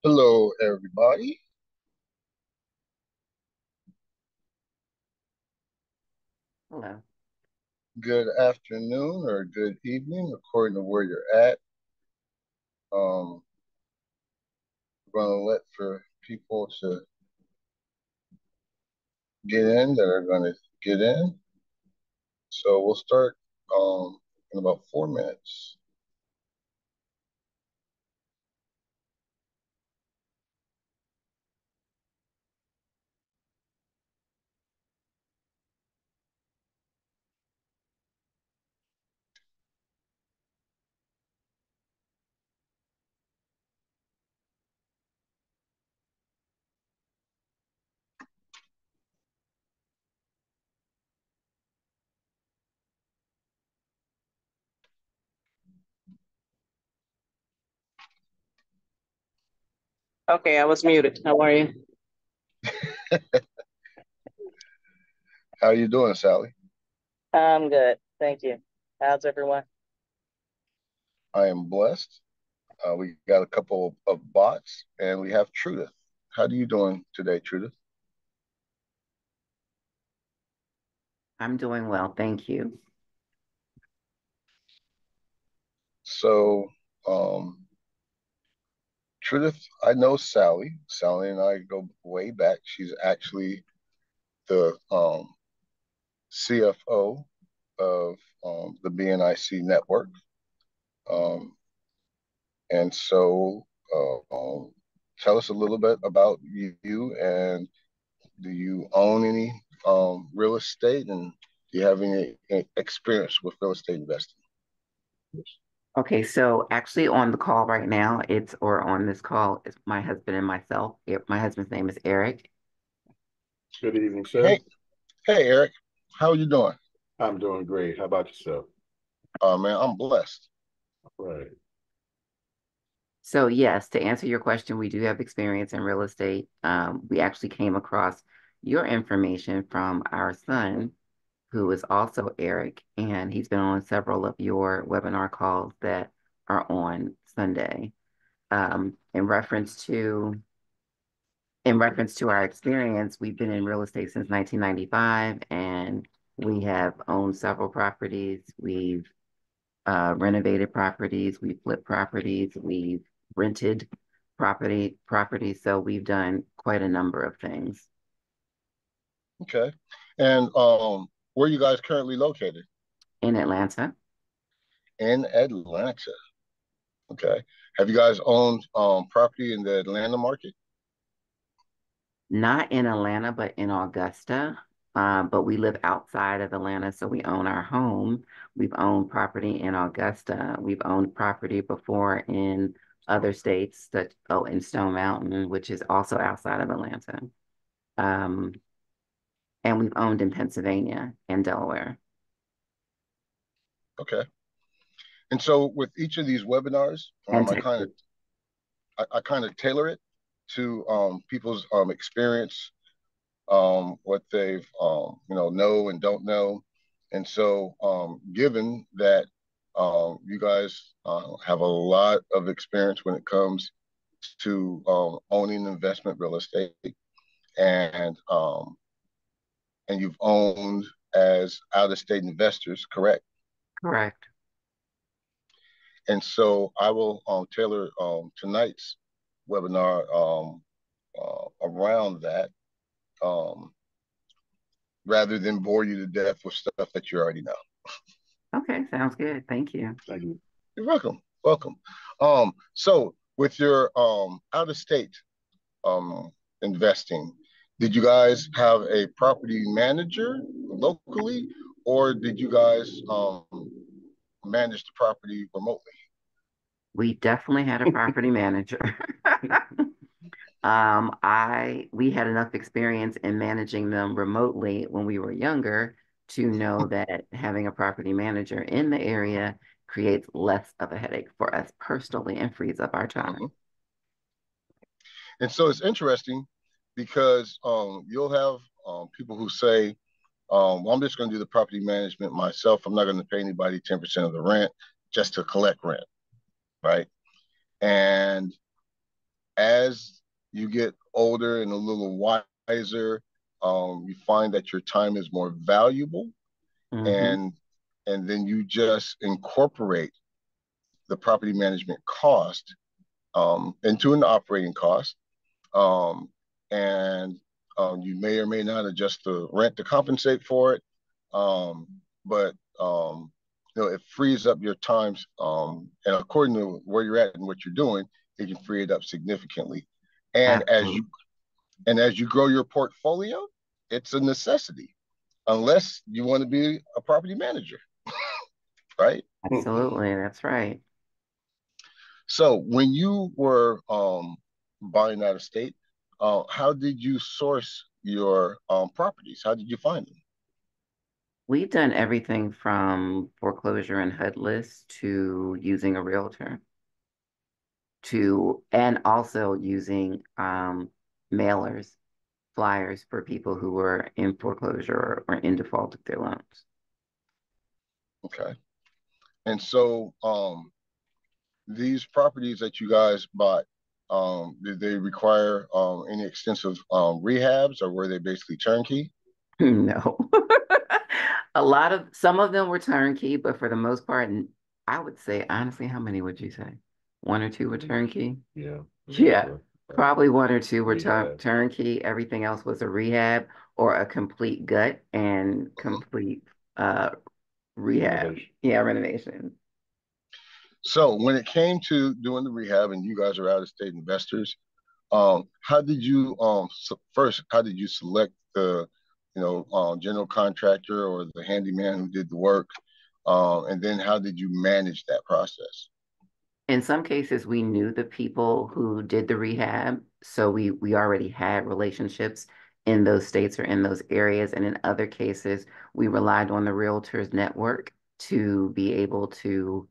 Hello, everybody. Hello. Good afternoon or good evening, according to where you're at. We're going to let for people to get in that are going to get in. So we'll start in about 4 minutes. Okay, I was muted. How are you? How you doing, Sally? I'm good. Thank you. How's everyone? I am blessed. We got a couple of bots, and we have Trudith. How are you doing today, Trudith? I'm doing well, thank you. So, Trudith, I know Sally. Sally and I go way back. She's actually the CFO of the BNIC Network. Um, and so, tell us a little bit about you, and do you own any real estate, and do you have any experience with real estate investing? Okay, so actually on the call right now, or on this call, it's my husband and myself. My husband's name is Eric. Good evening, sir. Hey, hey, Eric, how are you doing? I'm doing great. How about yourself? Man, I'm blessed. Right. So yes, to answer your question, we do have experience in real estate. We actually came across your information from our son, who is also Eric, and he's been on several of your webinar calls that are on Sunday. Um, in reference to in reference to our experience, we've been in real estate since 1995, and we have owned several properties. We've renovated properties, we've flipped properties, we've rented properties. So we've done quite a number of things. Okay. And where are you guys currently located? In Atlanta, In Atlanta. Okay. Have you guys owned property in the Atlanta market? not in Atlanta, but in Augusta. But we live outside of Atlanta, so we own our home. We've owned property in Augusta. We've owned property before in other states, such in Stone Mountain, which is also outside of Atlanta. Um, and we've owned in Pennsylvania and Delaware. Okay. And so with each of these webinars, And I kind Texas. of I kind of tailor it to people's experience, what they've know and don't know. And so, given that you guys have a lot of experience when it comes to owning investment real estate, and you've owned as out-of-state investors, correct? Correct. And so I will tailor tonight's webinar around that, um, rather than bore you to death with stuff that you already know. Okay, sounds good. Thank you. Thank you. You're welcome. Welcome. So with your out-of-state um, investing, did you guys have a property manager locally, or did you guys manage the property remotely? We definitely had a property manager. We had enough experience in managing them remotely when we were younger to know that having a property manager in the area creates less of a headache for us personally and frees up our time. Mhm. And so it's interesting because you'll have people who say, well, I'm just going to do the property management myself. I'm not going to pay anybody 10% of the rent just to collect rent, right? And as you get older and a little wiser, you find that your time is more valuable, Mm-hmm. and then you just incorporate the property management cost into an operating cost, um, and you may or may not adjust the rent to compensate for it, but it frees up your times, and according to where you're at and what you're doing, it can free it up significantly. And Absolutely. as you grow your portfolio, it's a necessity, unless you want to be a property manager, right? Absolutely. That's right. So when you were buying out of state, how did you source your properties? How did you find them? We've done everything from foreclosure and HUD lists to using a realtor and also using mailers, flyers for people who were in foreclosure or in default of their loans. Okay. And so these properties that you guys bought, did they require any extensive rehabs, or were they basically turnkey? No. Some of them were turnkey, but for the most part, I would say, honestly, how many would you say? One or two were turnkey? Yeah. Yeah, probably one or two were Rehab. turnkey. Everything else was a rehab or a complete gut and Mhm. complete rehab. Renovation. Yeah, renovation. So when it came to doing the rehab, and you guys are out of state investors, how did you first? How did you select the general contractor or the handyman who did the work, and then how did you manage that process? In some cases, we knew the people who did the rehab, so we already had relationships in those states or in those areas. And in other cases, we relied on the realtors network to be able to,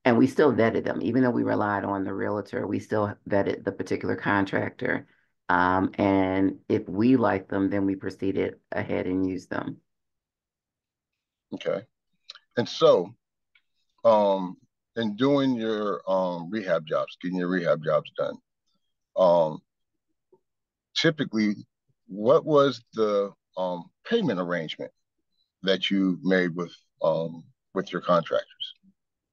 and we still vetted them. Even though we relied on the realtor, we still vetted the particular contractor. And if we liked them, then we proceeded ahead and used them. Okay, and so um, in doing your rehab jobs, getting your rehab jobs done, um, typically, what was the payment arrangement that you made with your contractors?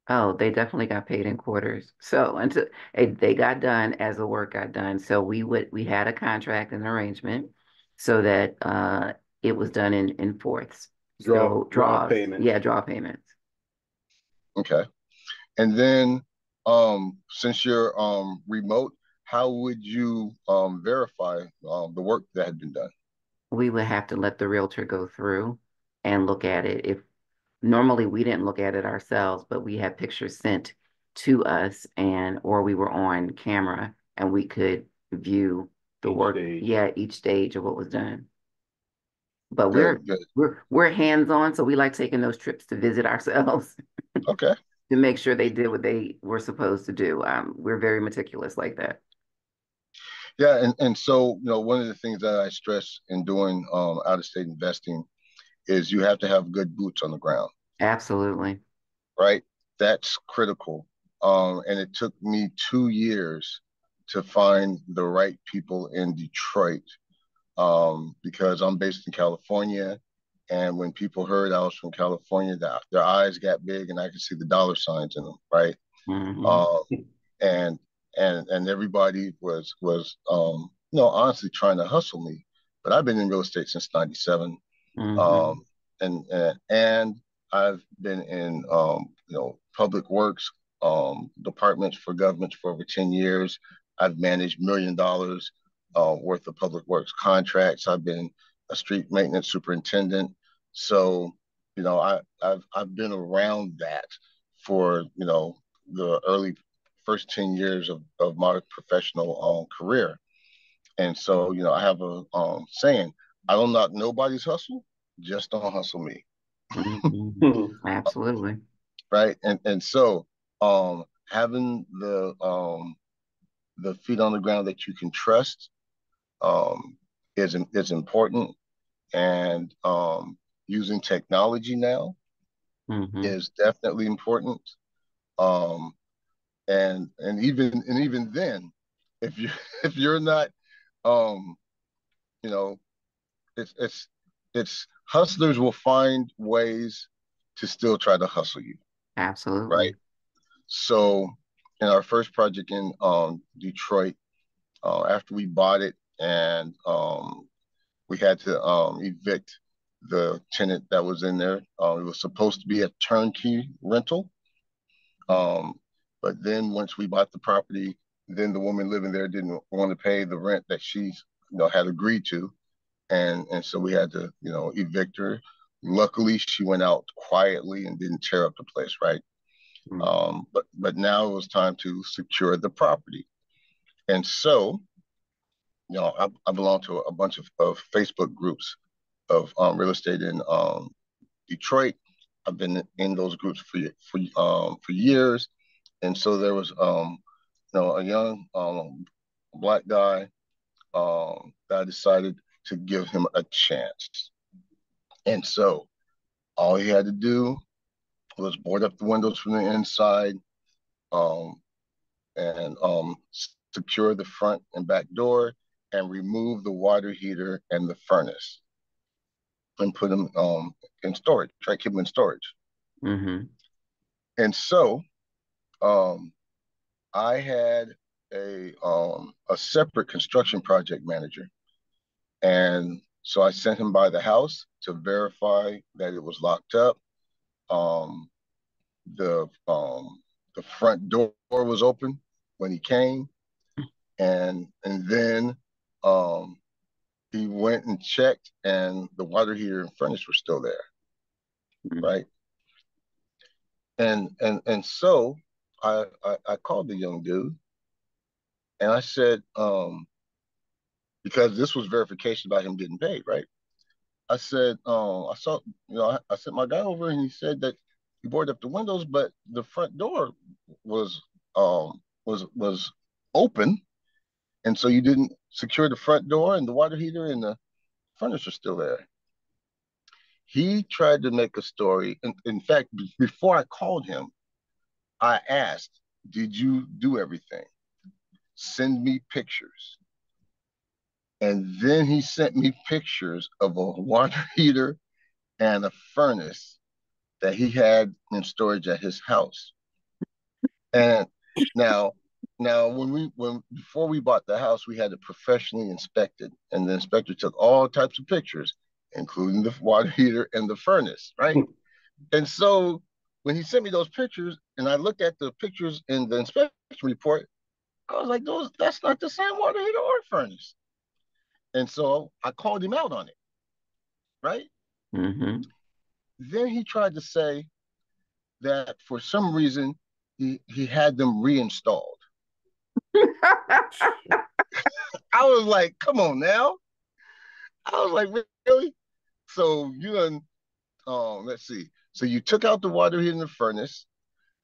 Oh, they definitely got paid in quarters. So until they got done as the work got done. So we had a contract and arrangement so that it was done in fourths. So Draw draws. payments. Yeah, draw payments. Okay, and then since you're remote, how would you verify the work that had been done? We would have to let the realtor go through and look at it. If normally we didn't look at it ourselves, but we had pictures sent to us or we were on camera and we could view the Each work, stage. yeah, each stage of what was done. But Good, good. we're hands-on, so we like taking those trips to visit ourselves Okay. to make sure they did what they were supposed to do. We're very meticulous like that. Yeah, and so one of the things that I stress in doing out of state investing is you have to have good boots on the ground, Absolutely. right? That's critical. And it took me 2 years to find the right people in Detroit, because I'm based in California. And when people heard I was from California, their eyes got big and I could see the dollar signs in them, right? Hmm. Um, and and everybody was honestly trying to hustle me. But I've been in real estate since '97, Hmm. um, and I've been in public works departments for governments for over 10 years. I've managed $1 million worth of public works contracts. I've been a street maintenance superintendent. So I've been around that for the early first 10 years of my professional career. And so, I have a saying, I don't knock nobody's hustle, just don't hustle me. Hmm. Absolutely. Right. And so having the feet on the ground that you can trust is important. And using technology now Hmm. is definitely important. Um, and even then, if you if you're not, um, you know, it's hustlers will find ways to still try to hustle you, right? Absolutely. So in our first project in Detroit, after we bought it and we had to evict the tenant that was in there. It was supposed to be a turnkey rental. Um, but then once we bought the property, then the woman living there didn't want to pay the rent that she had agreed to. And so we had to, evict her. Luckily, she went out quietly and didn't tear up the place, right? Mm. But now it was time to secure the property. And so, I belong to a bunch of Facebook groups of real estate in Detroit. I've been in those groups for years, and so there was a young black guy that I decided to give him a chance, and so all he had to do was board up the windows from the inside, um, and secure the front and back door, and remove the water heater and the furnace, and put them in storage. Try to keep them in storage. Mm-hmm. And so um, I had a separate construction project manager, and so I sent him by the house to verify that it was locked up. Um, the um, the front door was open when he came, and then um, he went and checked, and the water heater and furnace were still there, Mm-hmm. right? And so I called the young dude and I said, because this was verification about him getting paid, right? I said, I saw, I sent my guy over and he said that he boarded up the windows, but the front door was was open, and so you didn't secure the front door, and the water heater and the furnace are still there. He tried to make a story. In fact, before I called him, I asked, "Did you do everything? Send me pictures." And then he sent me pictures of a water heater and a furnace that he had in storage at his house. And now, when before we bought the house, we had it professionally inspected, and the inspector took all types of pictures, including the water heater and the furnace, right? And so when he sent me those pictures, and I looked at the pictures in the inspection report, I was like, that's not the same water heater or furnace. And so I called him out on it, right? Mm-hmm. Then he tried to say that for some reason he had them reinstalled. I was like, come on now. I was like, really? So you done, let's see. So you took out the water heater and the furnace,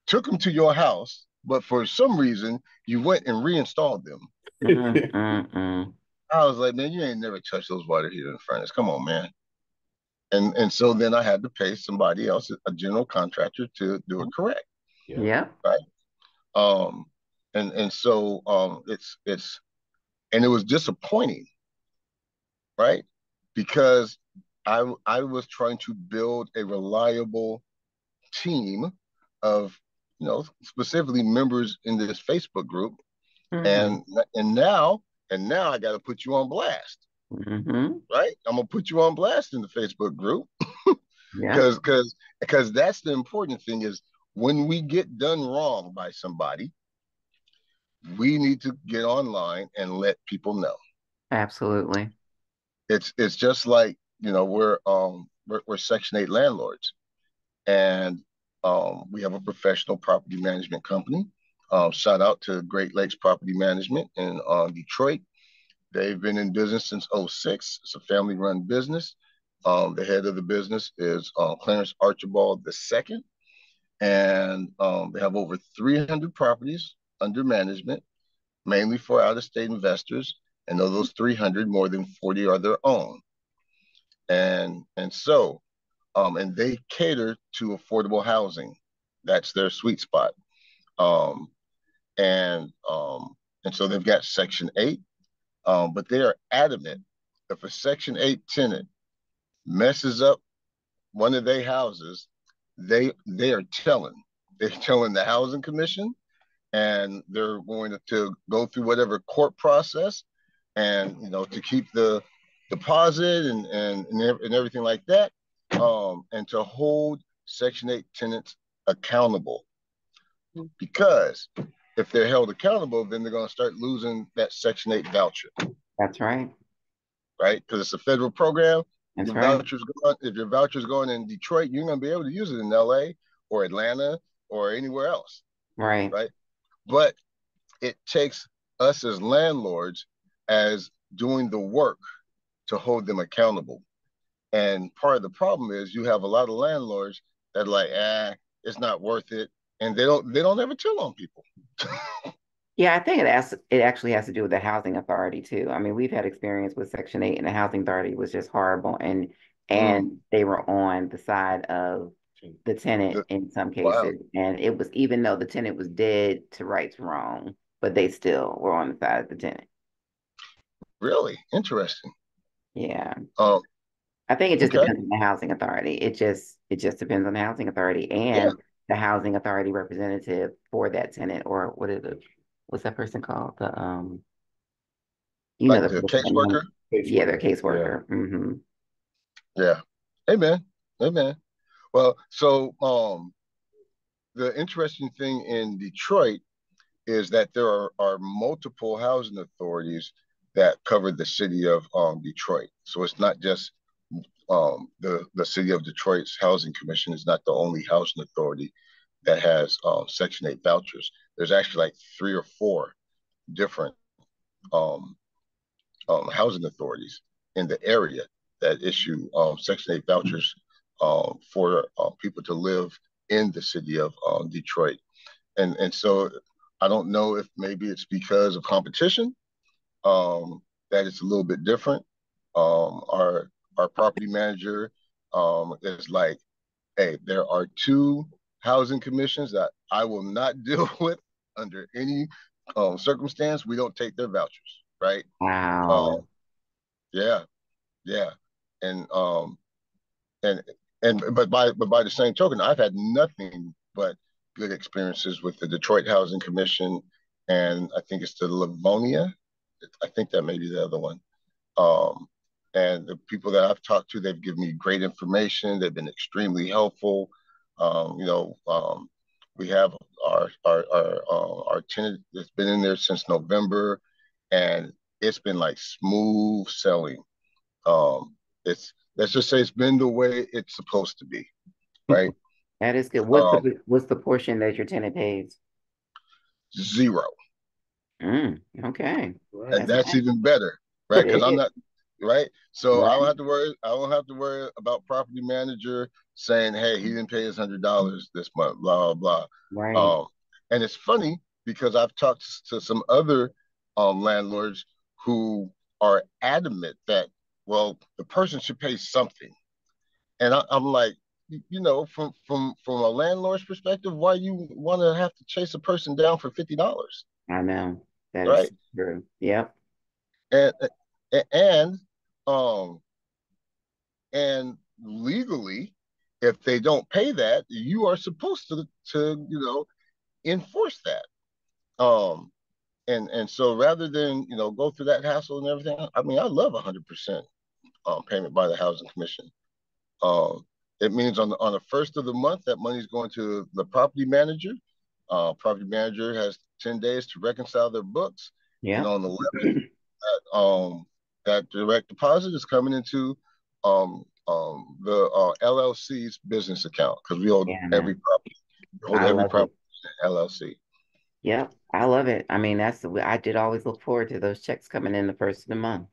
took them to your house, but for some reason you went and reinstalled them. Mm-mm-mm. I was like, man, you ain't never touched those water heater and furnace. Come on, man. And so then I had to pay somebody else, a general contractor, to do it correct, Yeah. Yep. right? Um, and so it's and it was disappointing, right? Because I was trying to build a reliable team of specifically members in this Facebook group, Mm-hmm. and and now now I got to put you on blast, Mm-hmm. right? I'm gonna put you on blast in the Facebook group Yep. because that's the important thing is when we get done wrong by somebody, we need to get online and let people know. Absolutely. It's just like we're Section 8 landlords, and we have a professional property management company. Shout out to Great Lakes Property Management in Detroit. They've been in business since '06. It's a family-run business. The head of the business is Clarence Archibald II, and they have over 300 properties under management, mainly for out-of-state investors. And of those 300, more than 40 are their own. And they cater to affordable housing. That's their sweet spot. Um, and And so they've got Section 8, but they are adamant if a Section 8 tenant messes up one of their houses, they're telling the housing commission, and they're going to go through whatever court process, and to keep the deposit and everything like that, and to hold Section 8 tenants accountable. Because if they're held accountable, then they're going to start losing that Section 8 voucher. That's right. Right? Because it's a federal program. That's right. If your voucher's going in Detroit, you're going to be able to use it in LA or Atlanta or anywhere else. Right. Right. But it takes us as landlords as doing the work to hold them accountable. And part of the problem is you have a lot of landlords that are like, it's not worth it. And they don't ever tell on people. Yeah, I think it actually has to do with the housing authority too. I mean, we've had experience with Section 8, and the housing authority was just horrible, and they were on the side of the tenant in some Wow. cases, and it was, even though the tenant was dead to rights wrong, but they still were on the side of the tenant. Really interesting. Yeah. Um, I think it just okay. depends on the housing authority. It just depends on the housing authority and the housing authority representative for that tenant, or what's that person called? Like The the person, Caseworker. yeah, their caseworker. Yeah. Mm-hmm. Yeah. Amen. Amen. Well, so the interesting thing in Detroit is that there are multiple housing authorities that cover the city of Detroit. So it's not just the city of Detroit's housing commission is not the only housing authority that has Section 8 vouchers. There's actually like 3 or 4 different um, housing authorities in the area that issue Section 8 vouchers for people to live in the city of Detroit. And so I don't know if maybe it's because of competition that it's a little bit different. Our property manager is like, hey, there are 2 housing commissions that I will not deal with under any circumstance. We don't take their vouchers, right? Wow. Yeah, yeah, and and but by the same token, I've had nothing but good experiences with the Detroit Housing Commission, and I think it's the Livonia. I think that may be the other one. Um, and the people that I've talked to, they've given me great information. They've been extremely helpful. We have our tenant that's been in there since November, and it's been like smooth selling. It's let's just say it's been the way it's supposed to be, right? That is good. Um, What's the portion that your tenant pays? 0. Okay. Right. And That's that's nice. even better, right? It Because I'm is. not right. So I Right. don't have to worry. I don't have to worry about property manager saying, "Hey, he didn't pay his $100 this month." Blah blah Right. blah. And it's funny because I've talked to some other landlords who are adamant that, well, the person should pay something, and I'm like, from a landlord's perspective, why you want to have to chase a person down for $50, I know. That is right? true. Yep. And and um and legally, if they don't pay that, you are supposed to enforce that. Um and so rather than go through that hassle and everything, I mean, I love 100% payment by the housing commission. Um, it means on the first of the month that money's going to the property manager. Property manager has 10 days to reconcile their books, and Yep. on the 11th, that direct deposit is coming into the LLC's business account, because we hold Yeah, every man. property, I love it. in LLC. Yep. I love it. I mean, I did always look forward to those checks coming in the first of the month.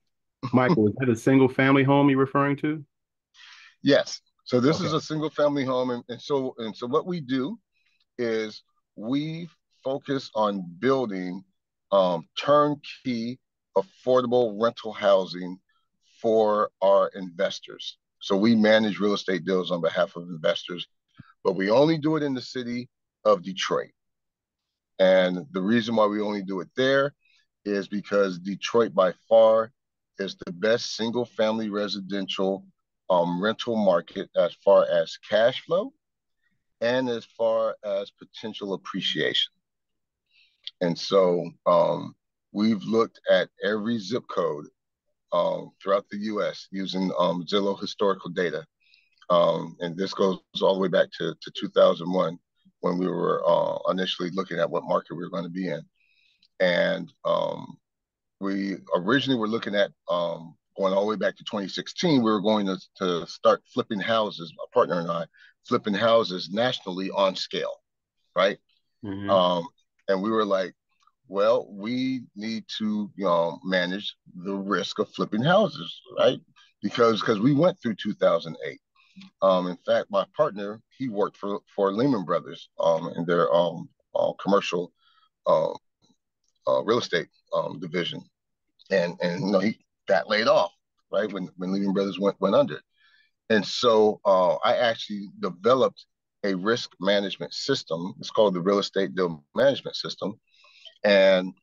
Michael, is that a single family home you're referring to? Yes. So this Okay. is a single family home, and so what we do is we focus on building turnkey, affordable rental housing for our investors. So we manage real estate deals on behalf of investors, but we only do it in the city of Detroit. And the reason why we only do it there is because Detroit by far is the best single family residential rental market as far as cash flow and as far as potential appreciation. And so we've looked at every zip code throughout the US using Zillow historical data. And this goes all the way back to 2001 when we were initially looking at what market we were going to be in. And we originally were looking at going all the way back to 2016. We were going to start flipping houses, my partner and I, flipping houses nationally on scale, right? Mm-hmm. And we were like, well, we need to manage the risk of flipping houses, right? Because we went through 2008. In fact, my partner, he worked for Lehman Brothers in their commercial uh, real estate division, and he got laid off right when Lehman Brothers went under. And so I actually developed a risk management system. It's called the Real Estate Deal Management System, and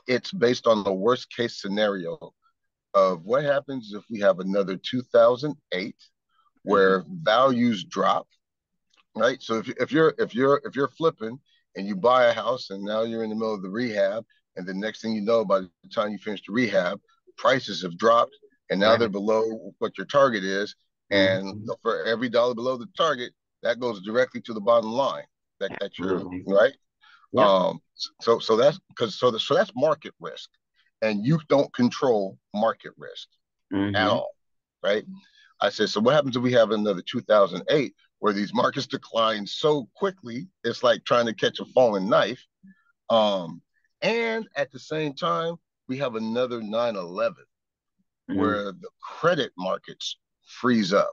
it's based on the worst case scenario of what happens if we have another 2008 where values drop, right? So if you're flipping and you buy a house and now you're in the middle of the rehab, and the next thing you know, by the time you finish the rehab, prices have dropped and now they're Right. below what your target is, and Mm-hmm. for every dollar below the target, that goes directly to the bottom line that you're Absolutely. right. Yep. So that's because so that's market risk, and you don't control market risk at Mm-hmm. all, right? I said, so what happens if we have another 2008 where these markets decline so quickly, it's like trying to catch a falling knife. And at the same time, we have another 9/11 Mm-hmm. where the credit markets freeze up,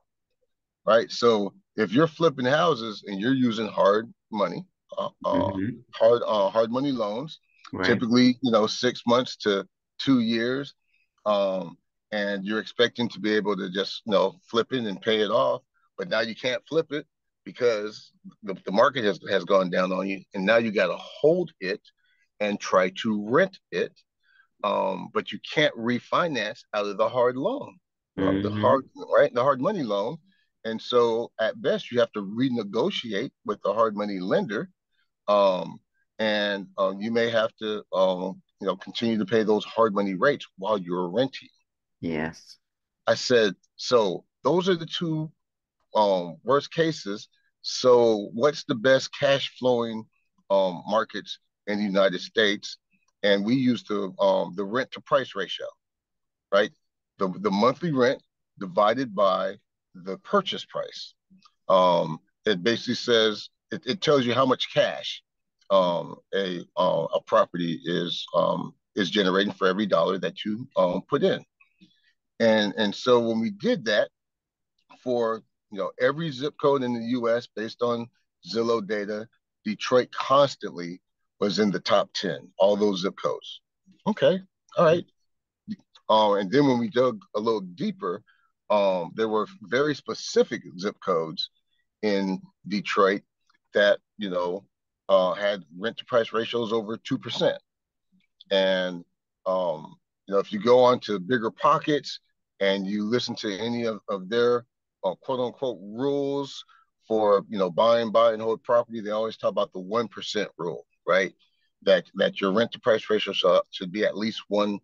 right? So if you're flipping houses and you're using hard money, Mm-hmm. hard money loans, Right. typically 6 months to 2 years, um, and you're expecting to be able to just flip it and pay it off, but now you can't flip it because the market has gone down on you, and now you got to hold it and try to rent it, but you can't refinance out of the hard loan, the Mm-hmm. hard right, the hard money loan. And so at best, you have to renegotiate with the hard money lender, um, and you may have to continue to pay those hard money rates while you're renting. Yes. I said, so those are the two worst cases. So what's the best cash flowing markets in the United States? And we use the rent to price ratio, right? The monthly rent divided by the purchase price. It basically says it tells you how much cash a property is generating for every dollar that you put in. And so when we did that for every zip code in the U.S. based on Zillow data, Detroit constantly was in the top 10, all those zip codes. Okay, all right. And then when we dug a little deeper, there were very specific zip codes in Detroit that had rent to price ratios over 2%. And if you go on to bigger pockets and you listen to any of their quote unquote rules for buying, buy, and hold property, they always talk about the 1% rule, right? That your rent to price ratio should be at least 1%.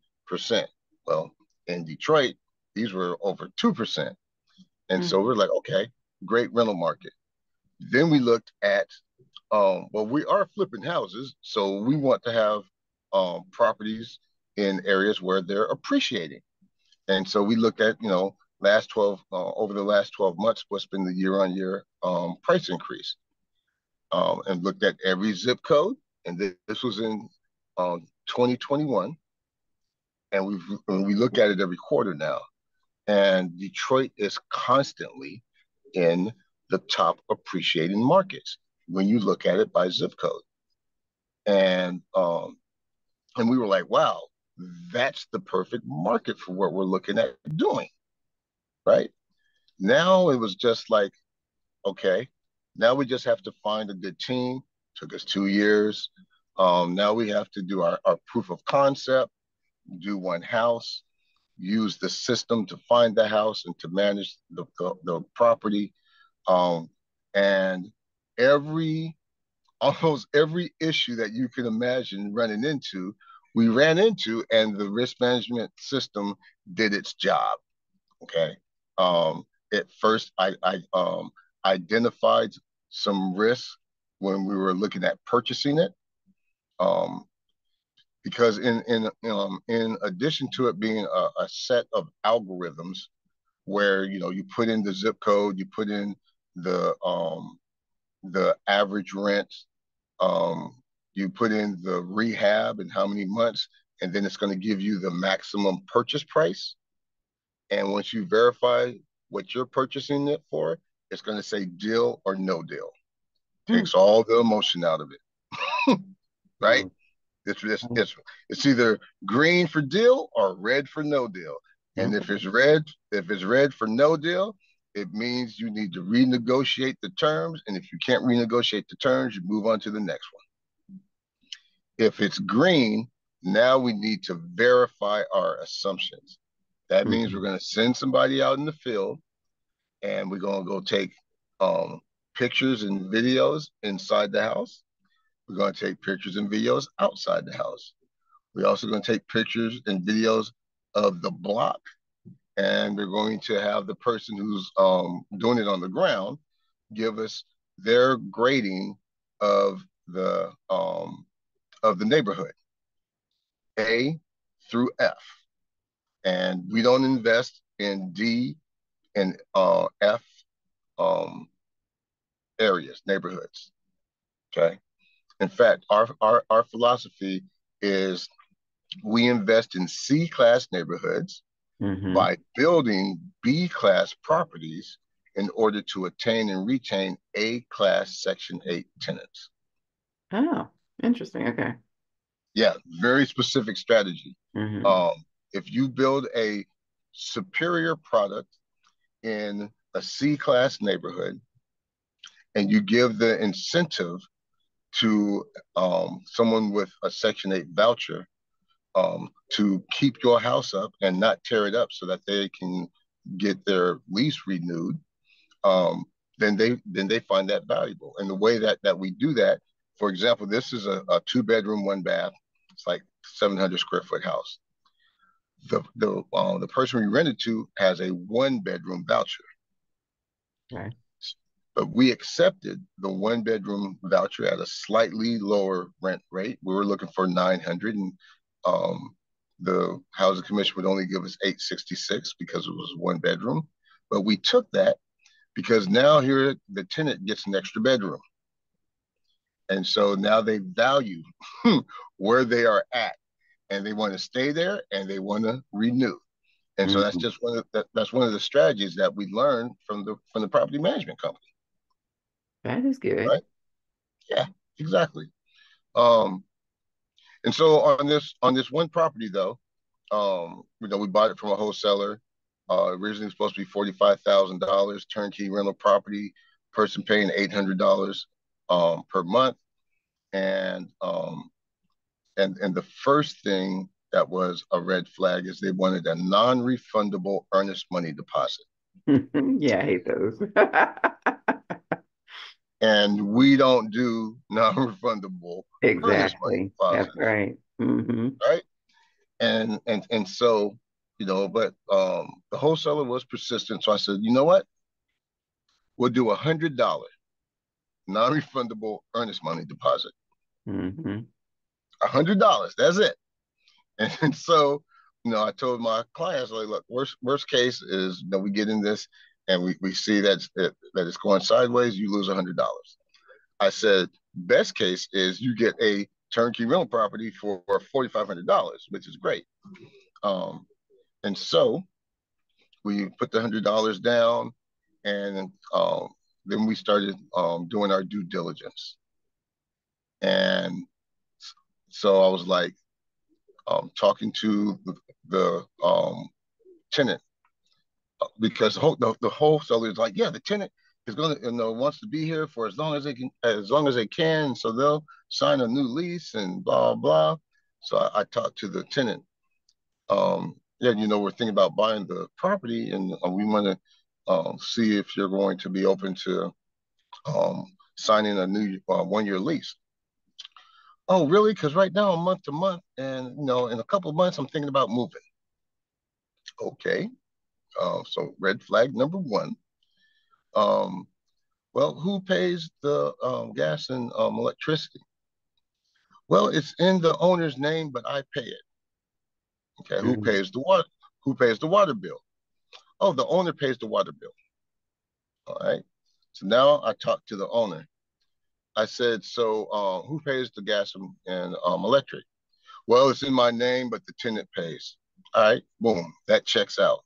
Well, in Detroit, these were over 2%. And so we're like, okay, great rental market. Then we looked at, well, we are flipping houses, so we want to have properties in areas where they're appreciating. And so we looked at, over the last 12 months, what's been the year-on-year price increase, and looked at every zip code. And this was in 2021, and we look at it every quarter now. And Detroit is constantly in the top appreciating markets when you look at it by zip code. And we were like, wow, that's the perfect market for what we're looking at doing, right? Now it was just like, okay, now we just have to find a good team. Took us 2 years. Now we have to do our proof of concept. do one house, use the system to find the house and to manage the property. And every almost every issue that you can imagine running into, we ran into, and the risk management system did its job. Okay. At first, I identified some risks when we were looking at purchasing it. Because in addition to it being a set of algorithms where you put in the zip code, you put in the average rent, you put in the rehab and how many months, and then it's going to give you the maximum purchase price. And once you verify what you're purchasing it for, it's going to say deal or no deal. Takes all the emotion out of it, right? It's either green for deal or red for no deal. And if it's red for no deal, it means you need to renegotiate the terms. And if you can't renegotiate the terms, you move on to the next one. If it's green, now we need to verify our assumptions. That means we're going to send somebody out in the field, and we're going to go take pictures and videos inside the house. We're going to take pictures and videos outside the house. We're also going to take pictures and videos of the block, and we're going to have the person who's doing it on the ground give us their grading of the neighborhood, A through F. And we don't invest in D and F areas, neighborhoods. Okay. In fact, our philosophy is we invest in C-class neighborhoods by building B-class properties in order to attain and retain A-class Section 8 tenants. Oh, interesting. Okay. Yeah, very specific strategy. If you build a superior product in a C-class neighborhood and you give the incentive to someone with a Section 8 voucher to keep your house up and not tear it up so that they can get their lease renewed, then they find that valuable. And the way that we do that, for example, this is a 2-bedroom, 1-bath. It's like 700 square foot house. The person we rented to has a 1-bedroom voucher. Okay. But we accepted the 1-bedroom voucher at a slightly lower rent rate. We were looking for 900, and the housing commission would only give us 866 because it was 1 bedroom. But we took that because now here the tenant gets an extra bedroom. And so now they value where they are at, and they want to stay there and they want to renew. And so that's just one of the strategies that we learned from the property management company. That is good. Right? Yeah, exactly. And so on this one property though, we bought it from a wholesaler. Originally it was supposed to be $45,000 turnkey rental property, person paying $800 per month. And the first thing that was a red flag is they wanted a non-refundable earnest money deposit. Yeah, I hate those. And we don't do non-refundable earnest money Exactly. That's deposits. right. Right. And so, but the wholesaler was persistent. So I said, you know what? We'll do $100 non-refundable earnest money deposit. $100. That's it. And so, I told my clients, like, look, worst case is we get in this and we see that it's going sideways, you lose $100. I said, best case is you get a turnkey rental property for $4,500, which is great. And so we put the $100 down, and then we started doing our due diligence. And so I was like talking to the tenant, because the wholesaler is like, yeah, the tenant is going to wants to be here for as long as they can, so they'll sign a new lease and blah blah. So I talked to the tenant, yeah, we're thinking about buying the property, and we want to see if you're going to be open to signing a new 1-year lease. Oh, really? Because right now I'm month to month, and in a couple of months I'm thinking about moving. Okay, so red flag number one. Well, who pays the gas and electricity? Well, it's in the owner's name, but I pay it. Okay, who pays the water? Who pays the water bill? Oh, the owner pays the water bill. All right. So now I talked to the owner. I said, so who pays the gas and electric? Well, it's in my name, but the tenant pays. All right, boom, that checks out.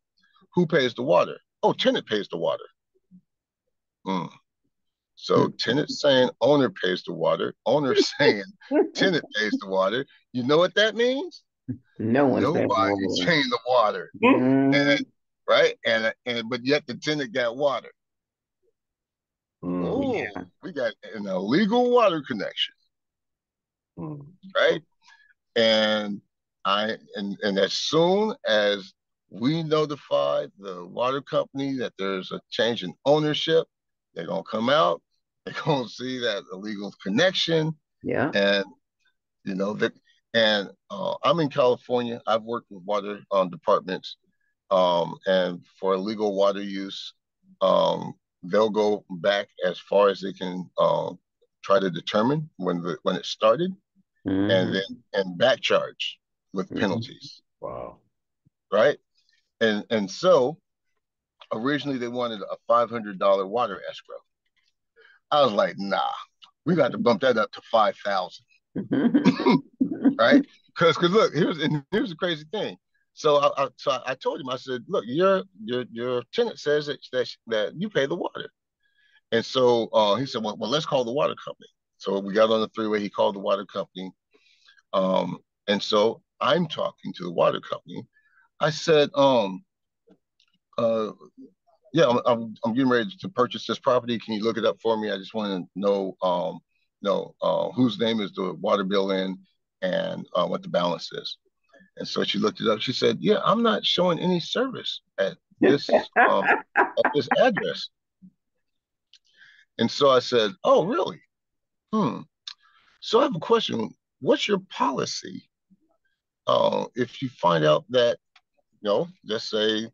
Who pays the water? Oh, tenant pays the water. So tenant saying owner pays the water, owner saying tenant pays the water. You know what that means? No one's Nobody's paying the water. And, right? And but yet the tenant got water. Oh, Yeah. we got an illegal water connection. Right? And and as soon as we notify the water company that there's a change in ownership, they're gonna come out, they're gonna see that illegal connection. Yeah. And that, and I'm in California. I've worked with water departments, and for illegal water use, they'll go back as far as they can try to determine when it started, and then back charge with penalties. Wow. Right. And so originally they wanted a $500 water escrow. I was like, nah, we got to bump that up to 5,000. Right? Because look, here's the crazy thing. So I told him, I said, look, your tenant says that you pay the water. And so he said, well, let's call the water company. So we got on the three-way. He called the water company. And so I'm talking to the water company. I said, yeah, I'm getting ready to purchase this property. Can you look it up for me? I just want to know, whose name is the water bill in, and what the balance is. And so she looked it up. She said, yeah, I'm not showing any service at this address. And so I said, oh, really? So I have a question. What's your policy if you find out that, let's say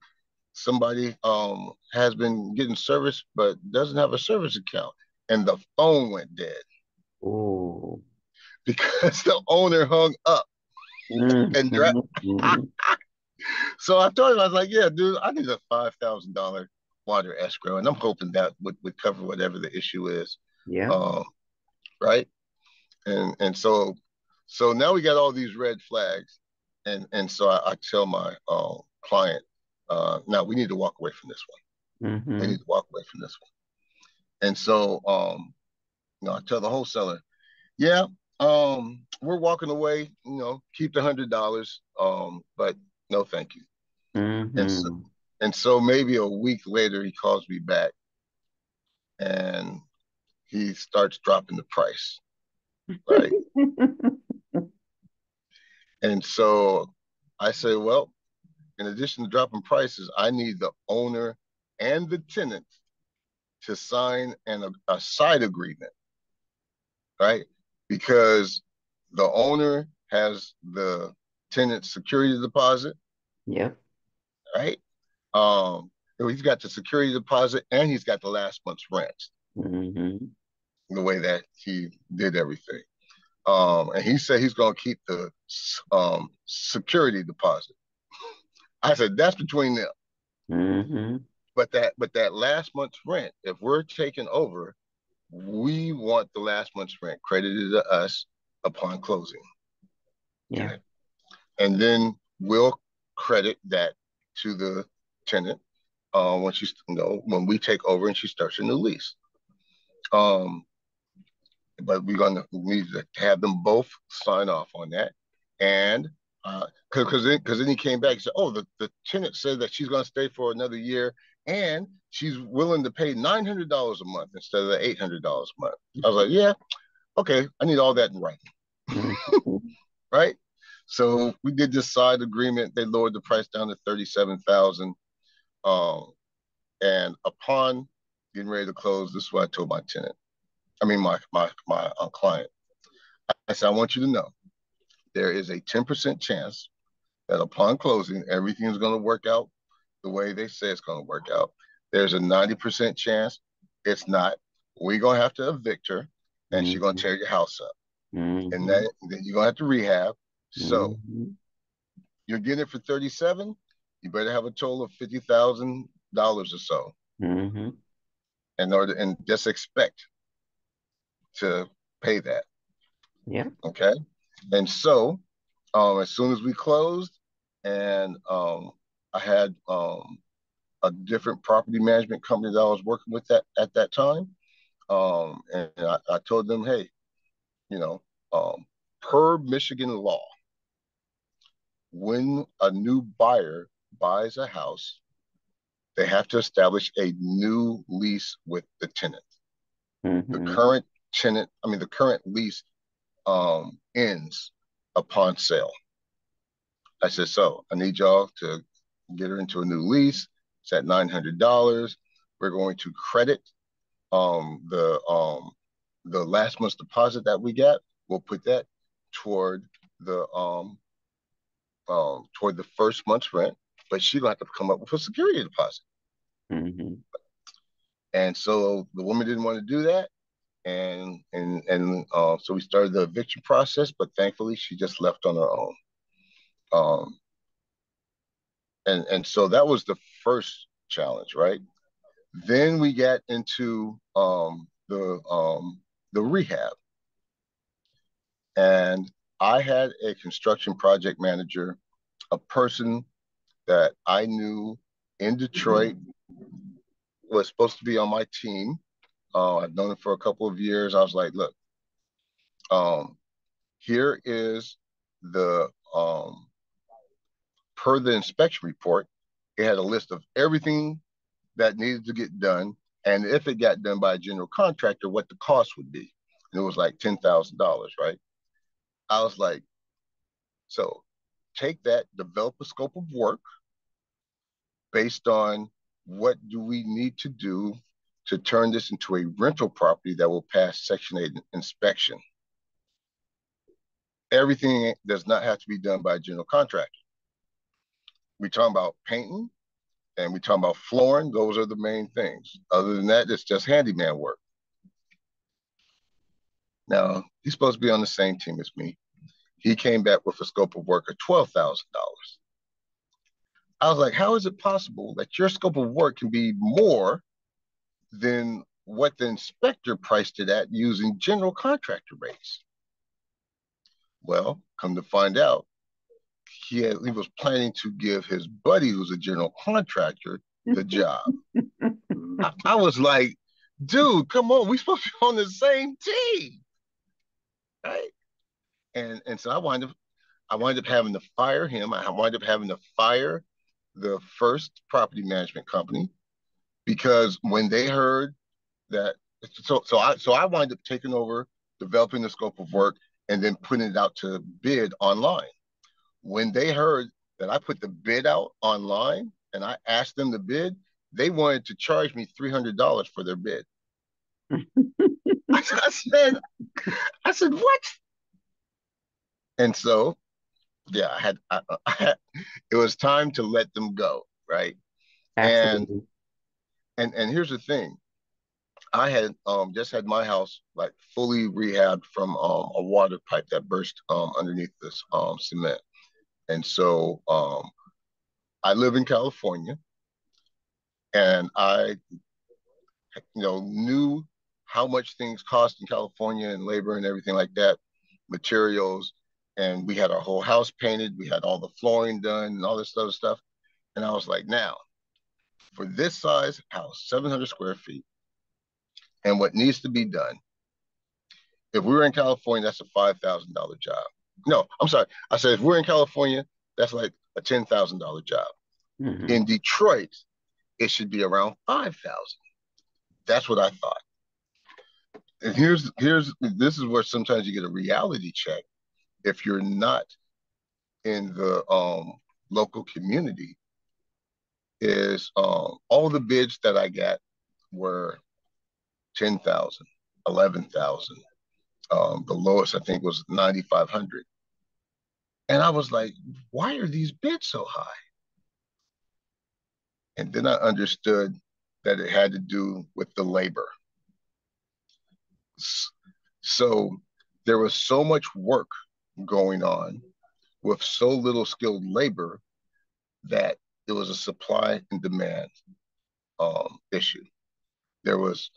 somebody has been getting service but doesn't have a service account, and the phone went dead? Oh. Because the owner hung up and So I told him, I was like, yeah, dude, I need a $5,000 water escrow, and I'm hoping that would cover whatever the issue is. Yeah. Right. And so now we got all these red flags, and so I tell my client, now we need to walk away from this one. We need to walk away from this one. And so I tell the wholesaler, yeah, we're walking away, keep the $100, but no thank you. And so maybe a week later he calls me back and he starts dropping the price. Right. And so I say, well, in addition to dropping prices, I need the owner and the tenant to sign a side agreement, right? Because the owner has the tenant's security deposit. Yep. Right. He's got the security deposit and he's got the last month's rent. The way that he did everything. And he said he's going to keep the security deposit. I said, that's between them. But that last month's rent, if we're taking over, we want the last month's rent credited to us upon closing. Yeah. Okay? And then we'll credit that to the tenant when we take over and she starts a new lease. But we're going to need to have them both sign off on that. And because then he came back and said, oh, the tenant said that she's going to stay for another year and she's willing to pay $900 a month instead of the $800 a month. I was like, yeah, okay, I need all that in writing. Right. So we did this side agreement. They lowered the price down to 37,000. And upon getting ready to close, this is what I told my tenant. I mean, my client. I said, I want you to know there is a 10% chance that upon closing, everything is going to work out the way they say it's going to work out. There's a 90% chance it's not. We're going to have to evict her, and she's going to tear your house up. And then you're going to have to rehab. So you're getting it for 37. You better have a total of $50,000 or so. In order, and just expect to pay that. Yeah. Okay. And so as soon as we closed, and I had a different property management company that I was working with at that time. And I told them, hey, you know, per Michigan law, when a new buyer buys a house, they have to establish a new lease with the tenant. The current tenant, I mean, the current lease ends upon sale. I said, so I need y'all to get her into a new lease. It's at $900. We're going to credit the last month's deposit that we got. We'll put that toward the first month's rent, but she's gonna have to come up with a security deposit. And so the woman didn't want to do that, and so we started the eviction process. But thankfully, she just left on her own. And so that was the first challenge, right? Then we got into the rehab, and I had a construction project manager, a person that I knew in Detroit, was supposed to be on my team. I've known him for a couple of years. I was like, look, here is the per the inspection report, it had a list of everything that needed to get done, and if it got done by a general contractor, what the cost would be. And it was like $10,000, right? I was like, so take that, develop a scope of work based on what do we need to do to turn this into a rental property that will pass Section 8 inspection. Everything does not have to be done by a general contractor. We talk about painting and we talk about flooring. Those are the main things. Other than that, it's just handyman work. Now, he's supposed to be on the same team as me. He came back with a scope of work of $12,000. I was like, how is it possible that your scope of work can be more than what the inspector priced it at using general contractor rates? Well, come to find out, he was planning to give his buddy, who's a general contractor, the job. I was like, dude, come on, we're supposed to be on the same team, right? And so I wind up having to fire him. I wind up having to fire the first property management company, because when they heard that, so I wind up taking over, developing the scope of work, and then putting it out to bid online. When they heard that I put the bid out online and I asked them to bid, they wanted to charge me $300 for their bid. I said, what? And so, yeah, I had, it was time to let them go, right? Absolutely. And here's the thing. I had just had my house like fully rehabbed from a water pipe that burst underneath this cement. And so I live in California, and I knew how much things cost in California and labor and everything like that, materials. And we had our whole house painted. We had all the flooring done and all this other stuff. And I was like, now, for this size house, 700 square feet, and what needs to be done, if we were in California, that's a $5,000 job. No, I'm sorry. I said, if we're in California, that's like a $10,000 job. In Detroit, it should be around 5,000. That's what I thought. And this is where sometimes you get a reality check if you're not in the local community is all the bids that I got were 10,000, 11,000. The lowest I think was 9,500. And I was like, why are these bids so high? And then I understood that it had to do with the labor. So there was so much work going on with so little skilled labor that it was a supply and demand issue. There was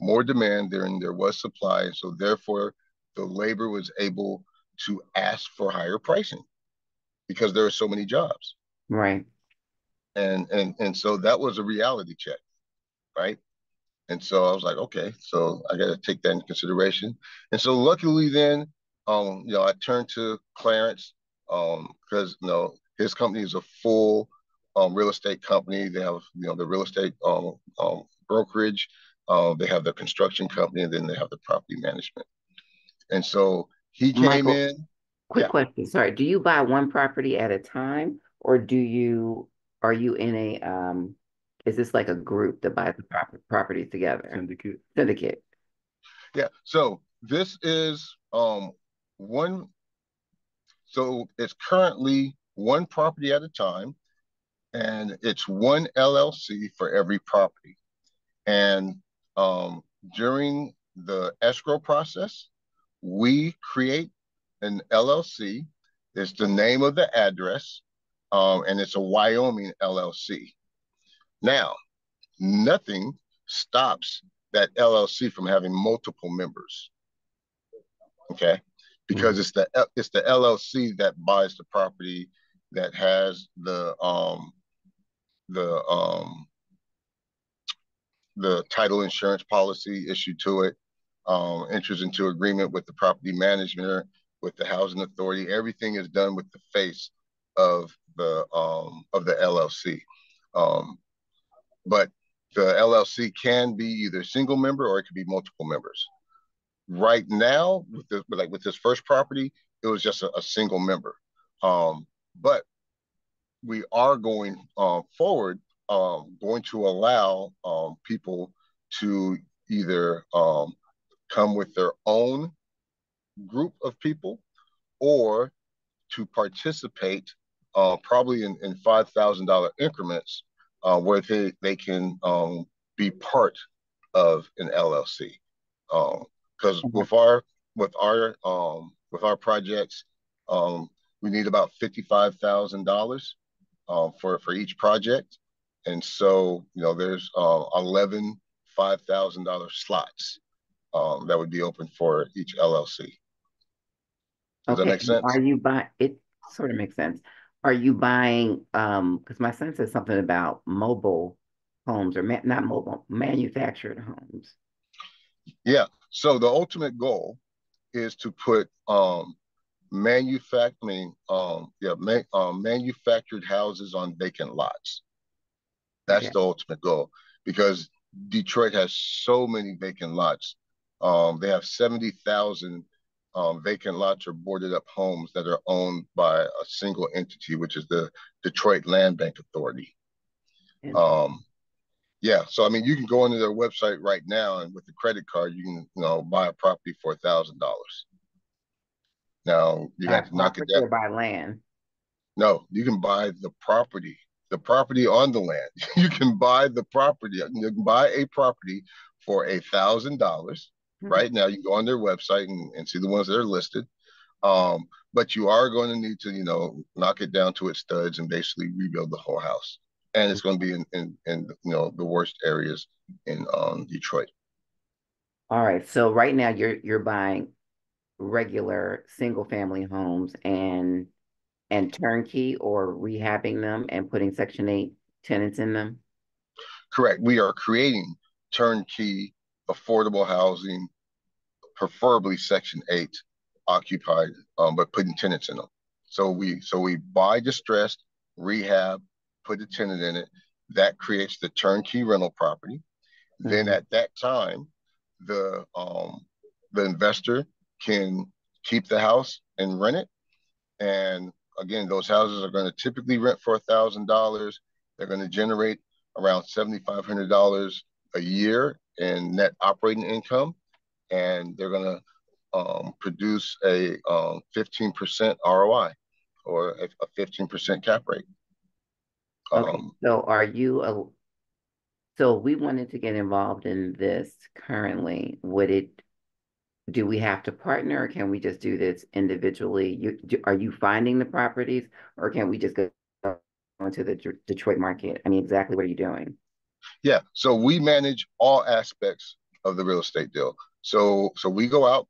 more demand than there was supply, so therefore the labor was able to ask for higher pricing because there are so many jobs. Right. And so that was a reality check, right? And so I was like, okay, so I got to take that into consideration. And so luckily then, I turned to Clarence because his company is a full real estate company. They have the real estate brokerage, they have the construction company, and then they have the property management. And so he came Michael, in. quick Yeah. question. Sorry. Do you buy one property at a time, or are you in is this like a group that buys the properties together? Syndicate. Syndicate. Yeah. So this is one. So it's currently one property at a time, and it's one LLC for every property. And during the escrow process, we create an LLC. It's the name of the address, and it's a Wyoming LLC. Now, nothing stops that LLC from having multiple members. Okay, because it's the LLC that buys the property, that has the the title insurance policy issued to it, enters into agreement with the property manager, with the housing authority. Everything is done with the face of the LLC. But the LLC can be either single member or it could be multiple members. Right now, with this first property, it was just a single member. But we are going forward, going to allow people to either come with their own group of people or to participate probably in $5,000 increments where they can be part of an LLC. Because with our projects, we need about $55,000 for each project, and so there's 11 $5,000 slots that would be open for each LLC. Does that Okay. make sense? Are you buying it? Sort of makes sense. Are you buying because my son said something about mobile homes or not mobile, manufactured homes. Yeah. So the ultimate goal is to put manufactured houses on vacant lots. That's Okay. the ultimate goal because Detroit has so many vacant lots. They have 70,000 vacant lots or boarded up homes that are owned by a single entity, which is the Detroit Land Bank Authority. Interesting. Yeah, so I mean, you can go into their website right now, and with the credit card, you can buy a property for $1,000. Now you By have to knock it property down. or by land? No, you can buy the property on the land. You can buy the property. You can buy a property for $1,000. Right now, you can go on their website and see the ones that are listed. But you are going to need to, knock it down to its studs and basically rebuild the whole house. And it's going to be in the worst areas in Detroit. All right. So right now you're buying regular single family homes and turnkey or rehabbing them and putting Section 8 tenants in them. Correct. We are creating turnkey affordable housing, preferably Section 8 occupied, but putting tenants in them. So we buy distressed, rehab, put a tenant in it. That creates the turnkey rental property. Then at that time, the investor can keep the house and rent it, And again, those houses are going to typically rent for $1,000. They're going to generate around $7,500 a year in net operating income, and they're going to produce a 15% ROI or a 15% cap rate. Okay, so are you a, so we wanted to get involved in this currently. Do we have to partner or can we just do this individually? Are you finding the properties or can we just go into the Detroit market? I mean, exactly what are you doing? Yeah, so we manage all aspects of the real estate deal. So we go out,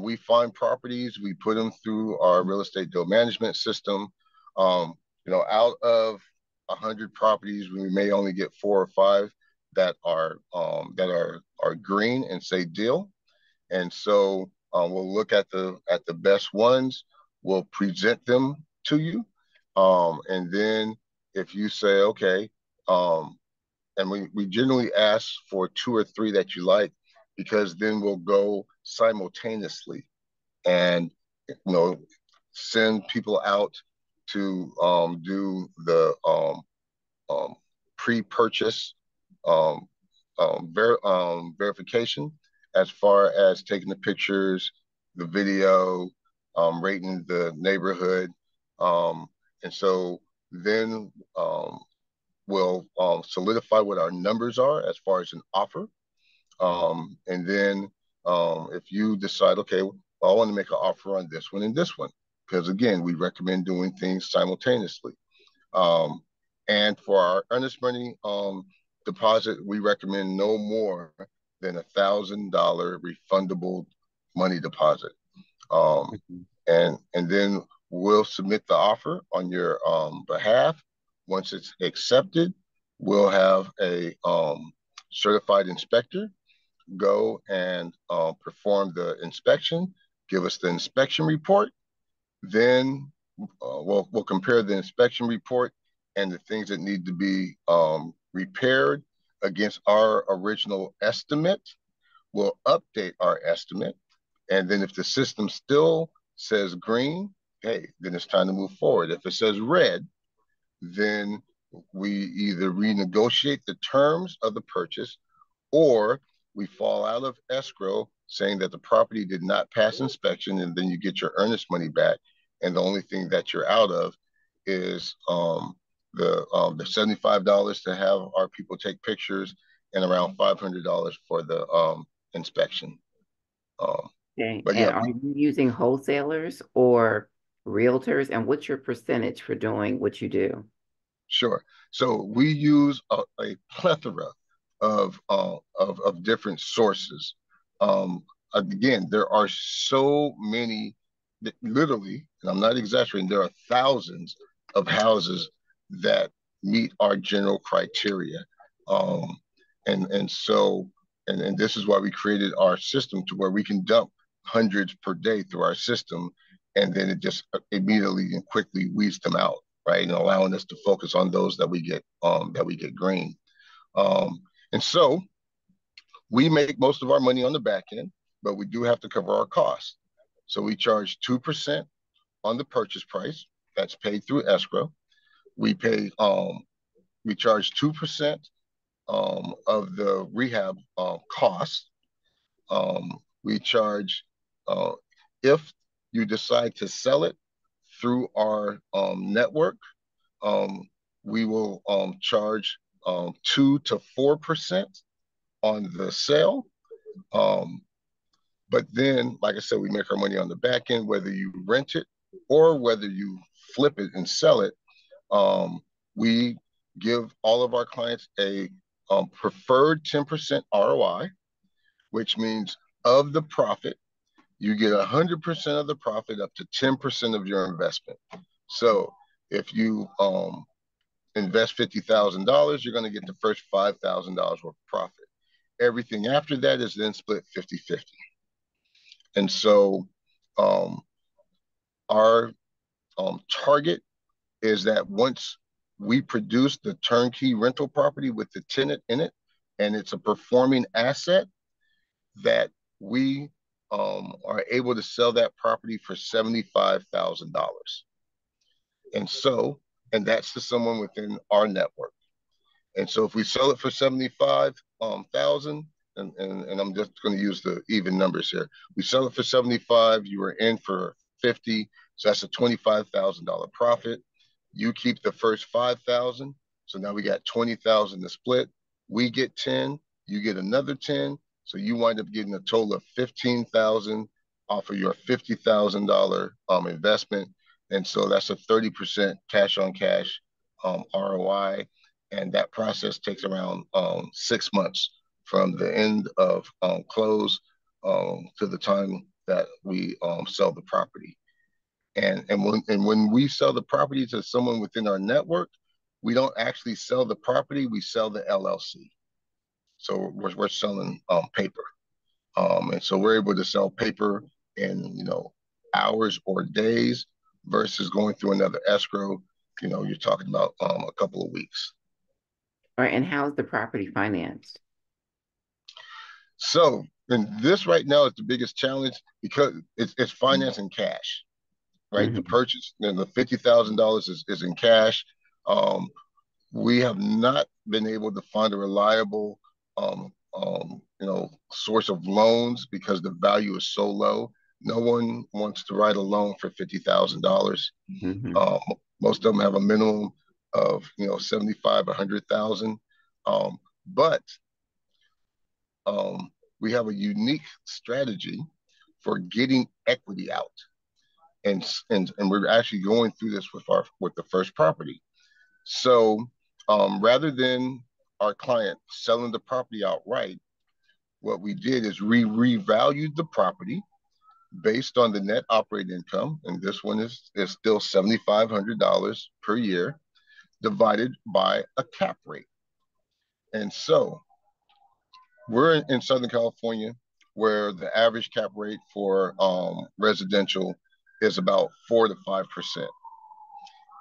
we find properties, we put them through our real estate deal management system. Out of 100 properties, we may only get 4 or 5 that are green and say deal. And so we'll look at the best ones, we'll present them to you, and then if you say okay, and we generally ask for 2 or 3 that you like, because then we'll go simultaneously and send people out to do the pre-purchase verification, as far as taking the pictures, the video, rating the neighborhood, and so then we'll solidify what our numbers are as far as an offer. And then if you decide, okay, well, I want to make an offer on this one and this one, because again, we recommend doing things simultaneously. And for our earnest money deposit, we recommend no more than $1,000 refundable money deposit. And then we'll submit the offer on your behalf. Once it's accepted, we'll have a certified inspector go and perform the inspection, give us the inspection report. Then we'll compare the inspection report and the things that need to be repaired against our original estimate. We'll update our estimate. And then if the system still says green, hey, then it's time to move forward. If it says red, then we either renegotiate the terms of the purchase, or we fall out of escrow saying that the property did not pass inspection, and then you get your earnest money back. And the only thing that you're out of is the $75 to have our people take pictures, and around $500 for the inspection. Okay. But And yeah, are you using wholesalers or realtors? And what's your percentage for doing what you do? sure. So we use a plethora of different sources. Again, there are so many, literally, and I'm not exaggerating, there are thousands of houses that meet our general criteria. And so this is why we created our system, to where we can dump hundreds per day through our system, and then it just immediately and quickly weeds them out, right? And allowing us to focus on those that we get green. And so we make most of our money on the back end, but we do have to cover our costs. So we charge 2% on the purchase price that's paid through escrow. We charge 2% of the rehab costs. We charge, if you decide to sell it through our network, we will charge 2 to 4% on the sale. But then, like I said, we make our money on the back end, whether you rent it or whether you flip it and sell it. We give all of our clients a preferred 10% ROI, which means of the profit, you get 100% of the profit up to 10% of your investment. So if you invest $50,000, you're going to get the first $5,000 worth of profit. Everything after that is then split 50-50. And so our target is that once we produce the turnkey rental property with the tenant in it, and it's a performing asset, that we are able to sell that property for $75,000. And that's to someone within our network. And so if we sell it for 75,000, and I'm just going to use the even numbers here. We sell it for 75, you are in for 50, so that's a $25,000 profit. You keep the first 5,000, so now we got 20,000 to split. We get 10, you get another 10, so you wind up getting a total of 15,000 off of your $50,000 investment. And so that's a 30% cash on cash ROI. And that process takes around 6 months from the end of close to the time that we sell the property. And when we sell the property to someone within our network, we don't actually sell the property, we sell the LLC. So we're selling paper. And so we're able to sell paper in, hours or days versus going through another escrow. You're talking about a couple of weeks. All right, and how's the property financed? So, and this right now is the biggest challenge because it's financing cash, right? The purchase and the $50,000 is in cash. We have not been able to find a reliable, source of loans because the value is so low. No one wants to write a loan for $50,000. Most of them have a minimum of 75, 100,000. But we have a unique strategy for getting equity out, and we're actually going through this with the first property. So rather than our client selling the property outright, what we did is we revalued the property based on the net operating income, and this one is still $7,500 per year, divided by a cap rate. And so we're in Southern California, where the average cap rate for residential is about 4 to 5%.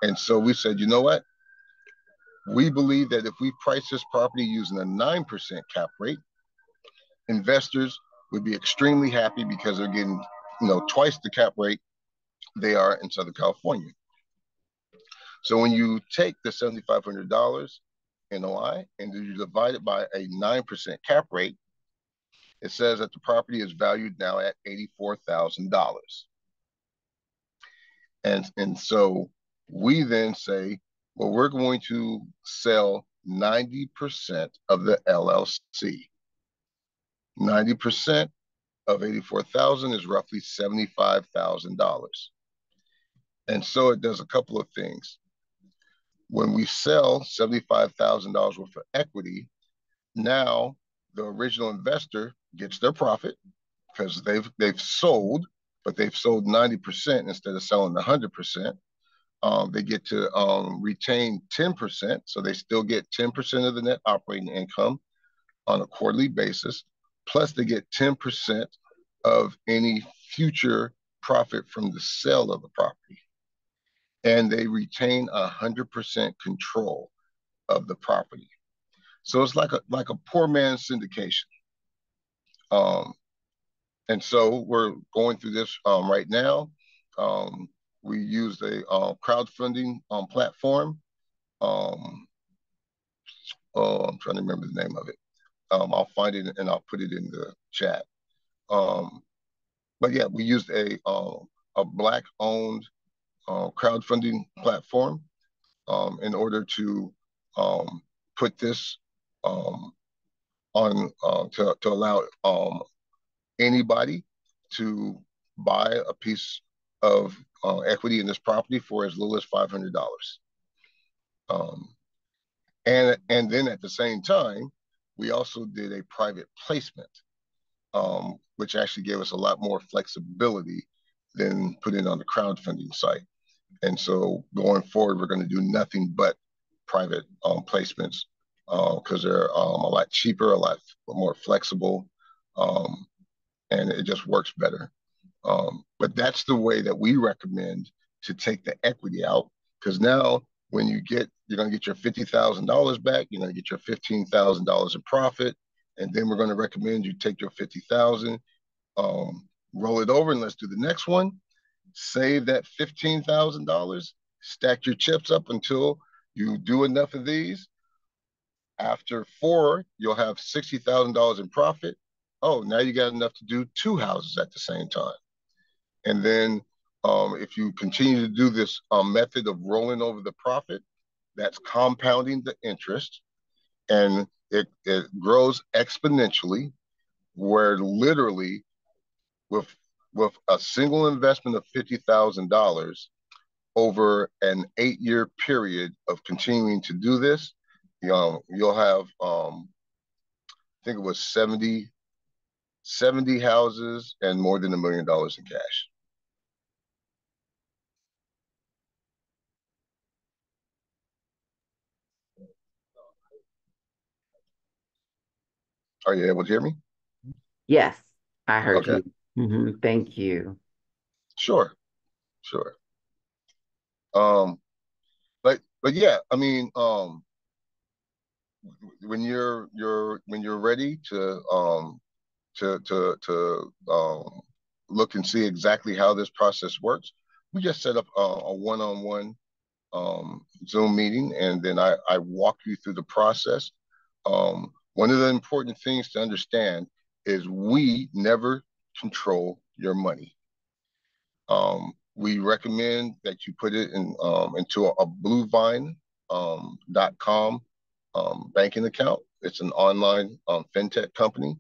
And so we said, you know what? We believe that if we price this property using a 9% cap rate, investors would be extremely happy because they're getting, twice the cap rate they are in Southern California. So when you take the $7,500 NOI and you divide it by a 9% cap rate, it says that the property is valued now at $84,000. And so we then say, well, we're going to sell 90% of the LLC. 90% of 84,000 is roughly $75,000. And so it does a couple of things. When we sell $75,000 worth of equity, now the original investor gets their profit because they've sold, but they've sold 90% instead of selling 100%. They get to retain 10%, so they still get 10% of the net operating income on a quarterly basis, plus they get 10% of any future profit from the sale of the property. And they retain 100% control of the property. So it's like a poor man's syndication. And so we're going through this right now. We used a crowdfunding platform. I'm trying to remember the name of it. I'll find it and I'll put it in the chat. But yeah, we used a Black-owned crowdfunding platform in order to put this on to allow anybody to buy a piece of equity in this property for as little as $500. And then at the same time, we also did a private placement, which actually gave us a lot more flexibility than putting it on the crowdfunding site. And so going forward, we're going to do nothing but private placements because they're a lot cheaper, a lot more flexible, and it just works better. But that's the way that we recommend to take the equity out, because now when you're going to get your $50,000 back, you're going to get your $15,000 in profit, and then we're going to recommend you take your $50,000, roll it over and let's do the next one. Save that $15,000, stack your chips up until you do enough of these. After 4, you'll have $60,000 in profit. Oh, now you got enough to do 2 houses at the same time. And then if you continue to do this method of rolling over the profit, that's compounding the interest, and it grows exponentially, where literally with a single investment of $50,000 over an 8-year period of continuing to do this, you'll have I think it was 70 houses and more than $1 million in cash. Are you able to hear me? Yes, I heard Okay. you. Thank you. Sure. But yeah, I mean, when you're ready to look and see exactly how this process works, we just set up a one-on-one Zoom meeting, and then I walk you through the process. One of the important things to understand is we never control your money. We recommend that you put it into a bluevine.com banking account. It's an online fintech company.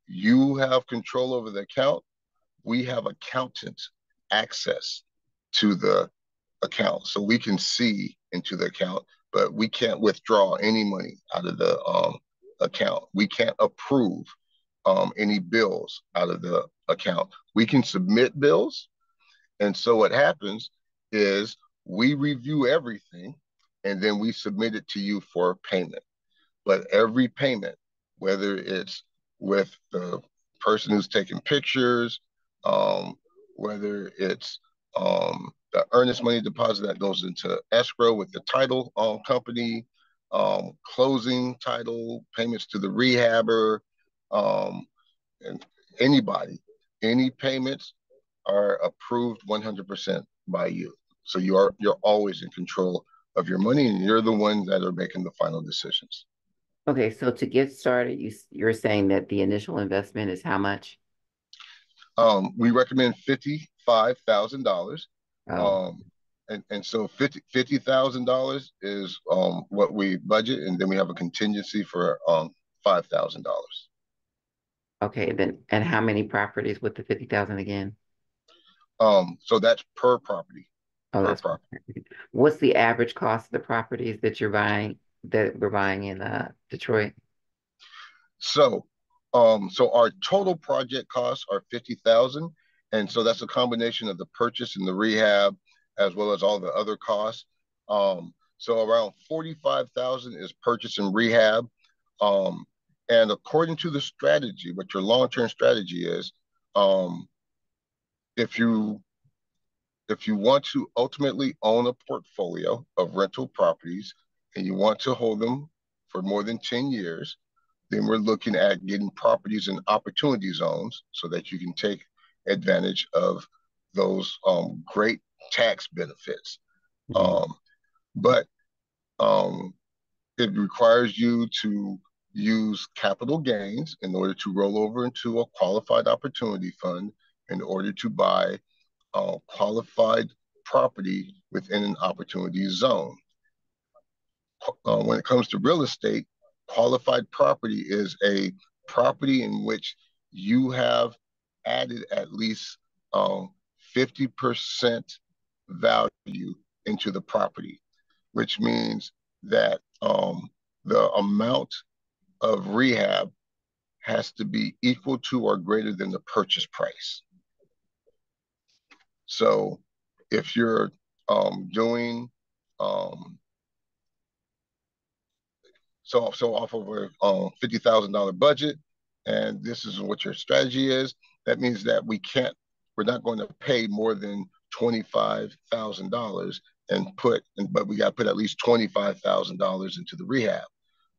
You have control over the account. We have accountants access to the account, so we can see into the account, but we can't withdraw any money out of the account. We can't approve any bills out of the account. We can submit bills, and so what happens is we review everything, and then we submit it to you for payment. But every payment, whether it's with the person who's taking pictures, whether it's the earnest money deposit that goes into escrow with the title company, closing title, payments to the rehabber, and anybody, any payments are approved 100% by you. So you're always in control of your money, and you're the ones that are making the final decisions. Okay, so to get started, you're saying that the initial investment is how much? We recommend $55,000. Oh, And so $50,000 is what we budget, and then we have a contingency for $5,000. okay, then, and how many properties with the 50,000 again? So that's per property. Oh, Per that's property. what's the average cost of the properties that we're buying in Detroit? So our total project costs are 50,000, and so that's a combination of the purchase and the rehab, as well as all the other costs. So around 45,000 is purchase and rehab. And according to the strategy, what your long-term strategy is, if you want to ultimately own a portfolio of rental properties and you want to hold them for more than 10 years, then we're looking at getting properties in opportunity zones so that you can take advantage of those great tax benefits. But it requires you to use capital gains in order to roll over into a qualified opportunity fund in order to buy qualified property within an opportunity zone. When it comes to real estate, qualified property is a property in which you have added at least 50% value into the property, which means that the amount of rehab has to be equal to or greater than the purchase price. So if you're doing so off of a $50,000 budget, and this is what your strategy is, that means that we're not going to pay more than $25,000 but we got to put at least $25,000 into the rehab,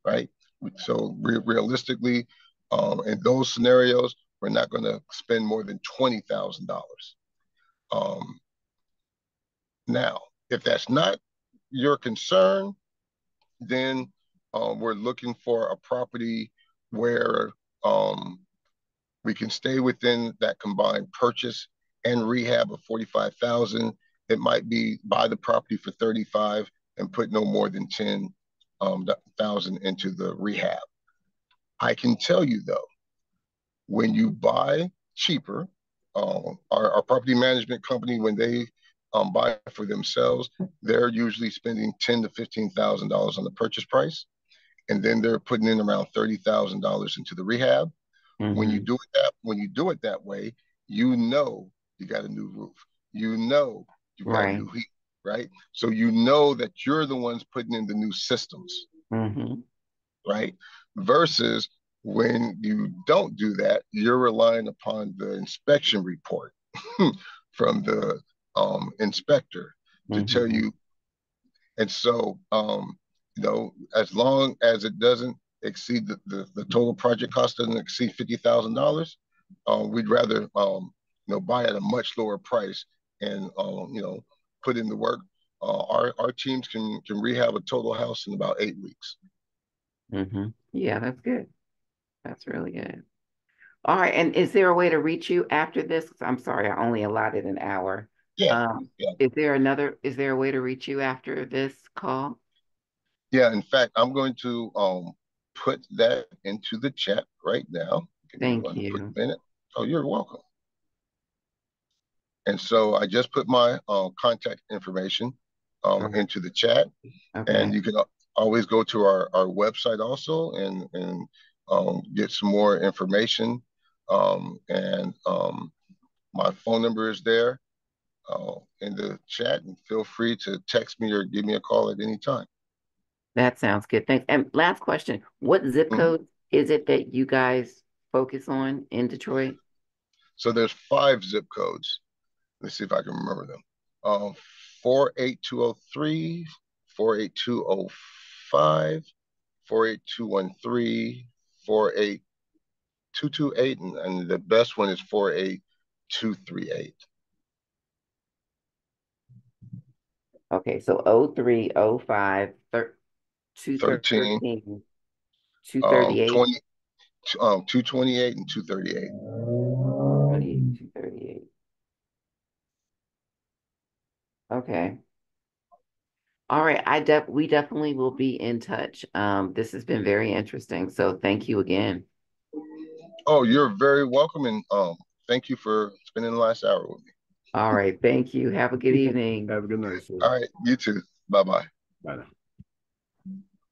right? So realistically, in those scenarios, we're not going to spend more than $20,000. Now, if that's not your concern, then we're looking for a property where we can stay within that combined purchase and rehab of 45,000. It might be buy the property for 35 and put no more than 10,000 into the rehab. I can tell you though, when you buy cheaper, our property management company, when they buy for themselves, they're usually spending $10,000 to $15,000 on the purchase price, and then they're putting in around $30,000 into the rehab. When you do it that way, you know you got a new roof. You know you got new heat, right? So you know that you're the ones putting in the new systems, right? Versus when you don't do that, you're relying upon the inspection report from the inspector to tell you. And so, as long as it doesn't exceed the total project cost doesn't exceed $50,000, we'd rather buy at a much lower price and put in the work. Our teams can rehab a total house in about 8 weeks. Yeah, that's good. That's really good. All right, and is there a way to reach you after this? I'm sorry, I only allotted an hour. Yeah. Is there a way to reach you after this call? Yeah, in fact, I'm going to put that into the chat right now. Thank you. Quick minute. Oh, you're welcome. And so I just put my contact information into the chat. And you can always go to our website also and get some more information. My phone number is there in the chat, and feel free to text me or give me a call at any time. That sounds good. Thanks. And last question, what zip code is it that you guys focus on in Detroit? So there's 5 zip codes. Let's see if I can remember them. 48203, 48205, 48213, 48228, and the best one is 48238. Okay, so 03, 05, 213, 238. 228 and 238. 238. Okay. All right. We definitely will be in touch. This has been very interesting. So thank you again. Oh, you're very welcome. And thank you for spending the last hour with me. All right. Thank you. Have a good evening. Have a good night, sir. All right. You too. Bye-bye. Bye now.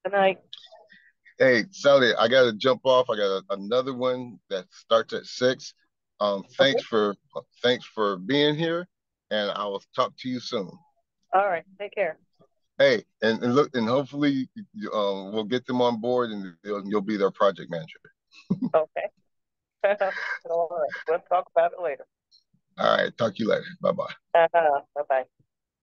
Good night. Hey, Sally, I got to jump off. I got another one that starts at 6. Thanks for being here, and I will talk to you soon. All right. Take care. Hey, and look, and hopefully we'll get them on board, and you'll be their project manager. Okay. All right. We'll talk about it later. All right. Talk to you later. Bye-bye. Bye-bye.